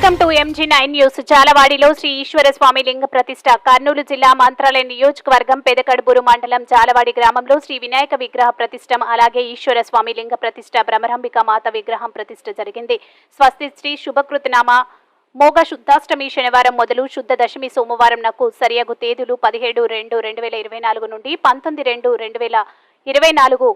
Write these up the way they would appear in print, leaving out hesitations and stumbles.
Welcome to MG9 news. జాలవాడిలో శ్రీ ఈశ్వర స్వామి లింగ ప్రతిష్ట. కర్నూలు జిల్లా మంత్రాలయం నియోజకవర్గం పెదకడుబూరు మండలం జాలవాడి గ్రామంలో శ్రీ వినాయక విగ్రహ ప్రతిష్టం, అలాగే ఈశ్వర స్వామి లింగ ప్రతిష్ట, భ్రమరాంబిక మాత విగ్రహం ప్రతిష్ట జరిగింది. స్వస్తి శ్రీ శుభకృతనామ మోగ శుద్ధాష్టమి శనివారం మొదలు శుద్ధ దశమి సోమవారం నాకు సరియగు తేదీలు 17-2-2024 నుండి 19-2-2024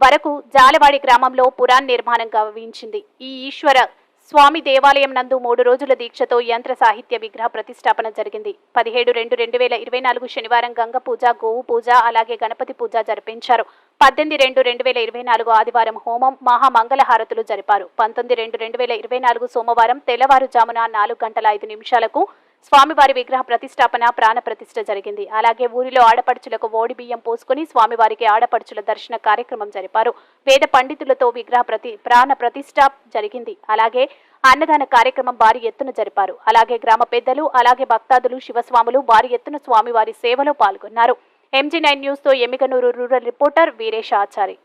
వరకు జాలవాడి గ్రామంలో పురాణ నిర్మాణం గావించింది. ఈ ఈశ్వర స్వామి దేవాలయం నందు 3 రోజుల దీక్షతో యంత్ర సాహిత్య విగ్రహ ప్రతిష్టాపన జరిగింది. 17-2-2024 శనివారం గంగ పూజ, గోవు పూజ, అలాగే గణపతి పూజ జరిపించారు. 18-2-2024 ఆదివారం హోమం, మహామంగళహారతులు జరిపారు. 19-2-2024 సోమవారం తెల్లవారుజామున 4:05 స్వామివారి విగ్రహ ప్రతిష్టాపన, ప్రాణ ప్రతిష్ఠ జరిగింది. అలాగే ఊరిలో ఆడపడుచులకు ఓడి బియ్యం పోసుకుని స్వామివారికి ఆడపడుచుల దర్శన కార్యక్రమం జరిపారు. వేద పండితులతో విగ్రహ ప్రాణ ప్రతిష్ఠ జరిగింది. అలాగే అన్నదాన కార్యక్రమం భారీ ఎత్తున జరిపారు. అలాగే గ్రామ పెద్దలు, అలాగే భక్తాదులు, శివస్వాములు భారీ ఎత్తున స్వామివారి సేవలో పాల్గొన్నారు. MG9 న్యూస్ తో ఎమ్మిగనూరు రూరల్ రిపోర్టర్ వీరేష్ ఆచారి.